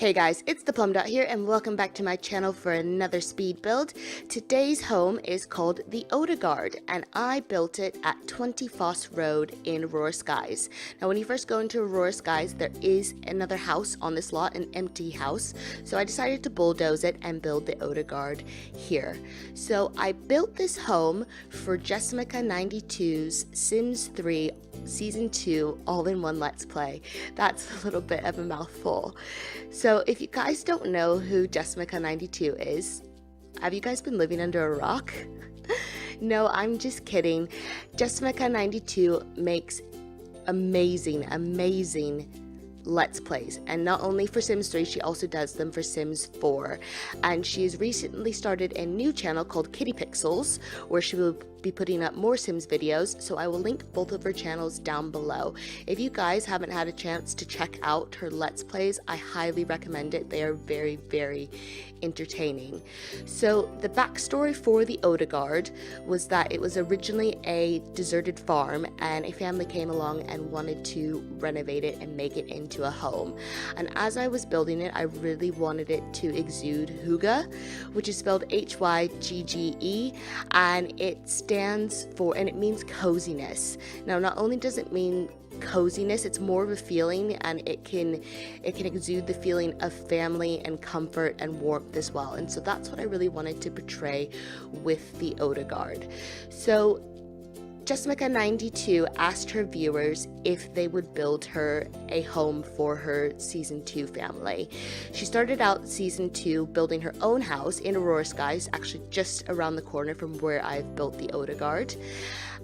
Hey guys, it's the Plum Dot here and welcome back to my channel for another speed build. Today's home is called the Odegaard and I built it at 20 Foss Road in Aurora Skies. Now when you first go into Aurora Skies, there is another house on this lot, an empty house. So I decided to bulldoze it and build the Odegaard here. So I built this home for Jessica92's Sims 3 Season 2 all-in-one Let's Play. That's a little bit of a mouthful. So if you guys don't know who Jessica92 is, have you guys been living under a rock? No, I'm just kidding. Jessica92 makes amazing Let's Plays, and not only for Sims 3, she also does them for Sims 4. And she's recently started a new channel called KittyPixels, where she will be putting up more Sims videos, so I will link both of her channels down below. If you guys haven't had a chance to check out her Let's Plays, I highly recommend it. They are very entertaining. So the backstory for the Odegaard was that it was originally a deserted farm and a family came along and wanted to renovate it and make it into a home. And as I was building it, I really wanted it to exude Hygge, which is spelled H-Y-G-G-E, and it stands for, and it means coziness. Now not only does it mean coziness, it's more of a feeling, and it can exude the feeling of family and comfort and warmth as well. And so that's what I really wanted to portray with the Odegaard. So Jessica92 asked her viewers if they would build her a home for her Season 2 family. She started out Season 2 building her own house in Aurora Skies, actually just around the corner from where I've built the Odegaard.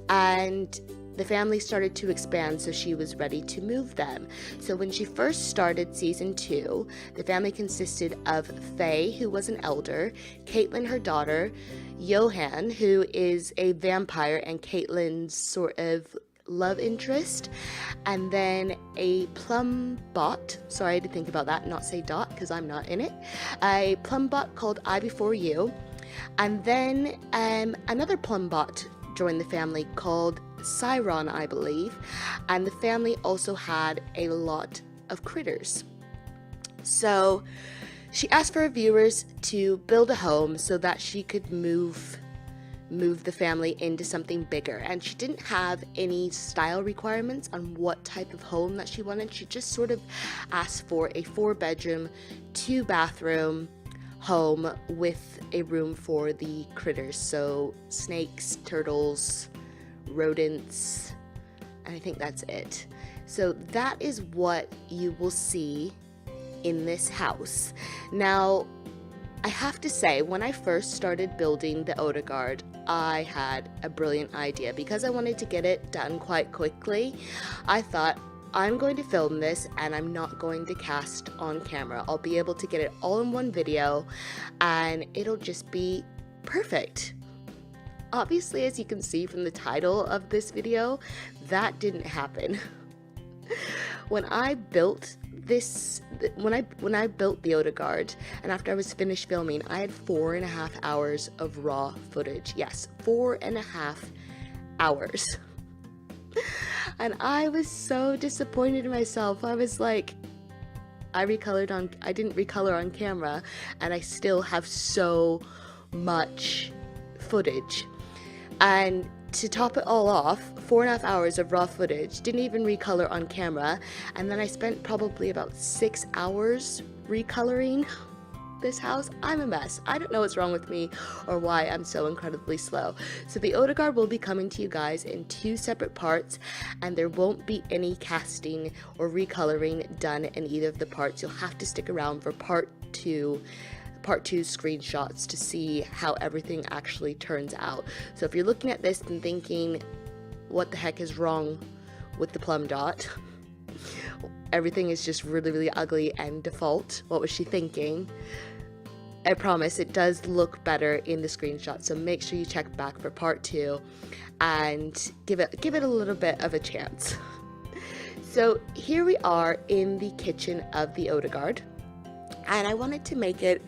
And the family started to expand, so she was ready to move them. So when she first started Season 2, the family consisted of Faye, who was an elder, Caitlin, her daughter, Johan, who is a vampire and Caitlin's sort of love interest, and then a plumbot, sorry I had to think about that and not say dot because I'm not in it, a plumbot called I Before You, and then another plumbot joined the family called Siron, I believe, and the family also had a lot of critters. So she asked for her viewers to build a home so that she could move the family into something bigger, and she didn't have any style requirements on what type of home that she wanted. She just sort of asked for a 4-bedroom, 2-bathroom home with a room for the critters, so snakes, turtles, rodents, and I think that's it. So that is what you will see in this house. Now I have to say, when I first started building the Odegaard, I had a brilliant idea. Because I wanted to get it done quite quickly, I thought, I'm going to film this and I'm not going to cast on camera. I'll be able to get it all in one video and it'll just be perfect. Obviously, as you can see from the title of this video, that didn't happen. When I built this, when I built the Odegaard, and after I was finished filming, I had 4.5 hours of raw footage. Yes, 4.5 hours. And I was so disappointed in myself. I was like, I didn't recolor on camera, and I still have so much footage. And to top it all off, 4.5 hours of raw footage, didn't even recolor on camera, and then I spent probably about 6 hours recoloring this house. I'm a mess. I don't know what's wrong with me or why I'm so incredibly slow. So the Odegaard will be coming to you guys in 2 separate parts, and there won't be any casting or recoloring done in either of the parts. You'll have to stick around for part 2 screenshots to see how everything actually turns out. So if you're looking at this and thinking, what the heck is wrong with the plum dot? Everything is just really ugly and default. What was she thinking? I promise it does look better in the screenshot, so make sure you check back for part 2 and give it a little bit of a chance. So here we are in the kitchen of the Odegaard, and I wanted to make it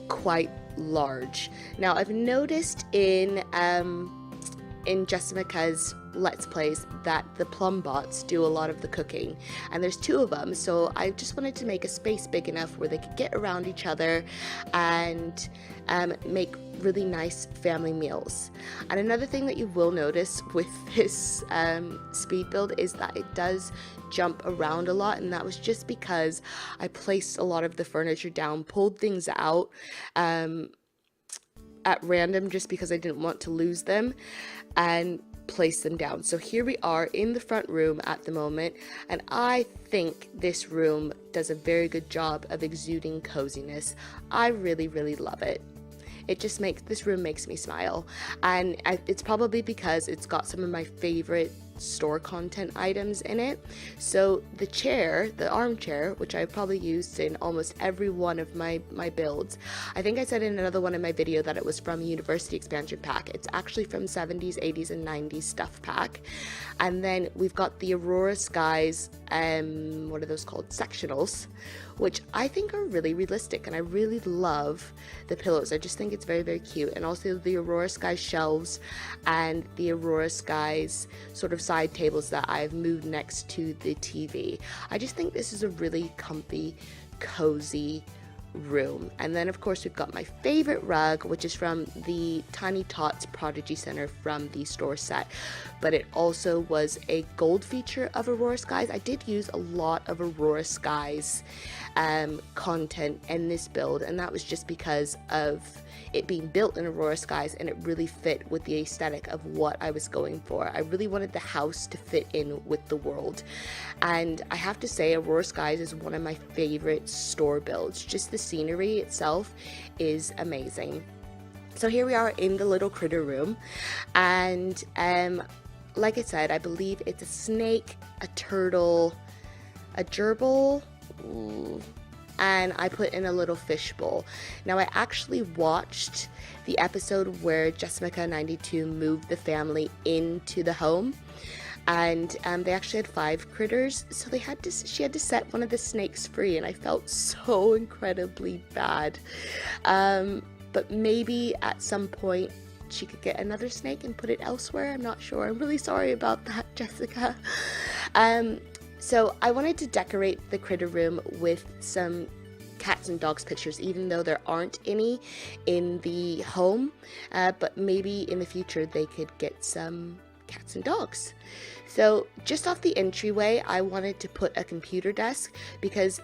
quite large. Now I've noticed in in Jessica's Let's Plays that the plumbots do a lot of the cooking, and there's 2 of them, so I just wanted to make a space big enough where they could get around each other and make really nice family meals. And another thing that you will notice with this speed build is that it does jump around a lot, and that was just because I placed a lot of the furniture down, pulled things out at random just because I didn't want to lose them, and place them down. So here we are in the front room at the moment, and I think this room does a very good job of exuding coziness. I really, really love it. It just this room makes me smile, and it's probably because it's got some of my favorite store content items in it. So the chair, the armchair, which I've probably used in almost every one of my builds. I think I said in another one in my video that it was from University Expansion Pack. It's actually from 70s, 80s, and 90s stuff pack. And then we've got the Aurora Skies, what are those called? Sectionals, which I think are really realistic, and I really love the pillows. I just think it's very, very cute. And also the Aurora Skies shelves and the Aurora Skies sort of side tables that I've moved next to the TV. I just think this is a really comfy, cozy room. And then of course we've got my favorite rug, which is from the Tiny Tots Prodigy Center from the store set, but it also was a gold feature of Aurora Skies. I did use a lot of Aurora Skies content in this build, and that was just because of it being built in Aurora Skies, and it really fit with the aesthetic of what I was going for. I really wanted the house to fit in with the world, and I have to say Aurora Skies is one of my favorite store builds. Just the scenery itself is amazing. So here we are in the little critter room, and like I said, I believe it's a snake, a turtle, a gerbil, and I put in a little fishbowl. Now I actually watched the episode where Jessica 92 moved the family into the home, and they actually had 5 critters, so she had to set one of the snakes free, and I felt so incredibly bad. But maybe at some point she could get another snake and put it elsewhere. I'm not sure. I'm really sorry about that, Jessica. So I wanted to decorate the critter room with some cats and dogs pictures, even though there aren't any in the home, but maybe in the future they could get some cats and dogs. So just off the entryway, I wanted to put a computer desk, because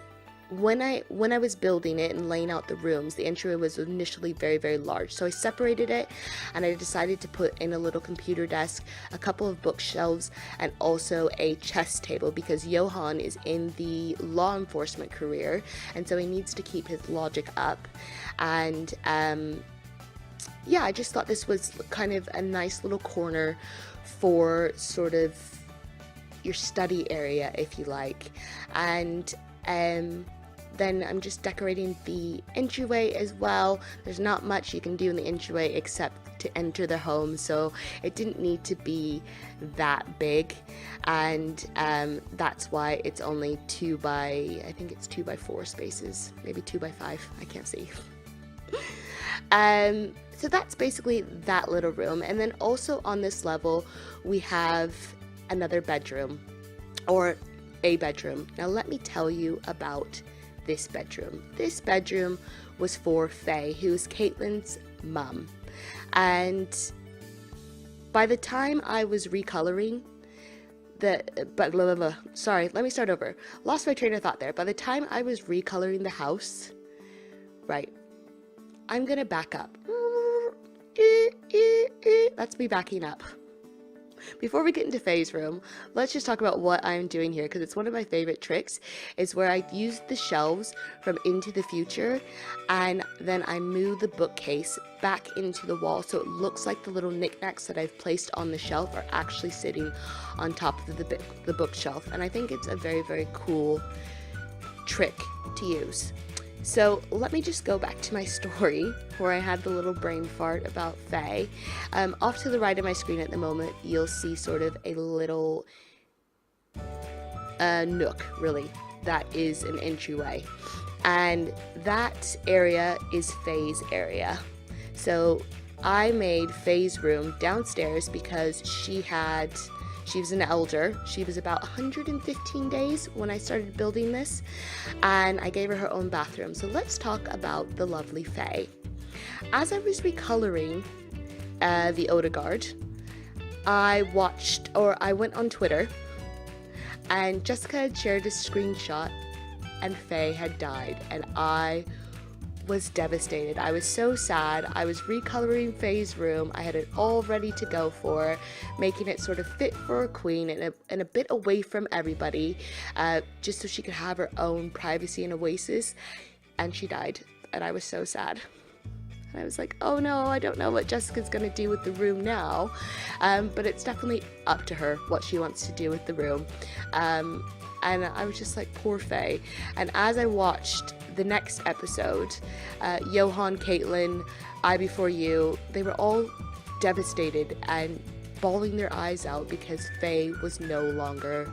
when I was building it and laying out the rooms, the entryway was initially very, very large. So I separated it, and I decided to put in a little computer desk, a couple of bookshelves, and also a chess table, because Johan is in the law enforcement career, and so he needs to keep his logic up. And yeah, I just thought this was kind of a nice little corner for sort of your study area, if you like. And then I'm just decorating the entryway as well. There's not much you can do in the entryway except to enter the home, so it didn't need to be that big, and that's why it's only 2 by 4 spaces, maybe 2 by 5, I can't see. So that's basically that little room. And then also on this level we have another bedroom, or a bedroom. Now let me tell you about this bedroom. This bedroom was for Faye, who is Caitlin's mum. And by the time I was recoloring sorry, let me start over. Lost my train of thought there. By the time I was recoloring the house, right, I'm gonna back up. That's me backing up. Before we get into Faye's room, let's just talk about what I'm doing here, because it's one of my favorite tricks, is where I use the shelves from Into the Future, and then I move the bookcase back into the wall, so it looks like the little knickknacks that I've placed on the shelf are actually sitting on top of the bookshelf, and I think it's a very, very cool trick to use. So let me just go back to my story where I had the little brain fart about Faye. Off to the right of my screen at the moment, you'll see sort of a little nook, really, that is an entryway. And that area is Faye's area. So I made Faye's room downstairs because she was an elder. She was about 115 days when I started building this, and I gave her her own bathroom. So let's talk about the lovely Faye. As I was recoloring the Odegaard, I went on Twitter, and Jessica had shared a screenshot, and Faye had died, and I was devastated. I was so sad. I was recoloring Faye's room. I had it all ready to go for, making it sort of fit for a queen and a bit away from everybody, just so she could have her own privacy and oasis. And she died, and I was so sad. And I was like, oh no, I don't know what Jessica's gonna do with the room now, but it's definitely up to her what she wants to do with the room. And I was just like, poor Faye. And as I watched the next episode, Johan, Caitlin, I Before You, they were all devastated and bawling their eyes out because Faye was no longer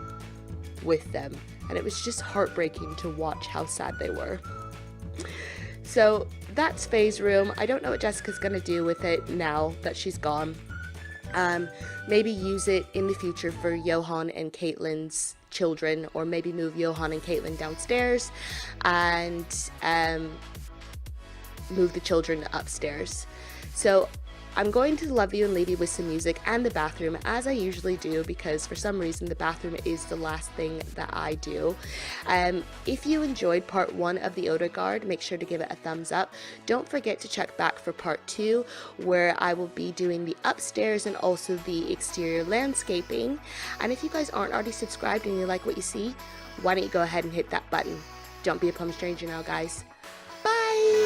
with them. And it was just heartbreaking to watch how sad they were. So that's Faye's room. I don't know what Jessica's gonna do with it now that she's gone. Maybe use it in the future for Johan and Caitlin's children, or maybe move Johan and Caitlin downstairs and move the children upstairs. So I'm going to love you and leave you with some music and the bathroom, as I usually do, because for some reason the bathroom is the last thing that I do. If you enjoyed part 1 of the Odegaard, make sure to give it a thumbs up. Don't forget to check back for part 2, where I will be doing the upstairs and also the exterior landscaping. And if you guys aren't already subscribed and you like what you see, why don't you go ahead and hit that button. Don't be a plum stranger now, guys. Bye!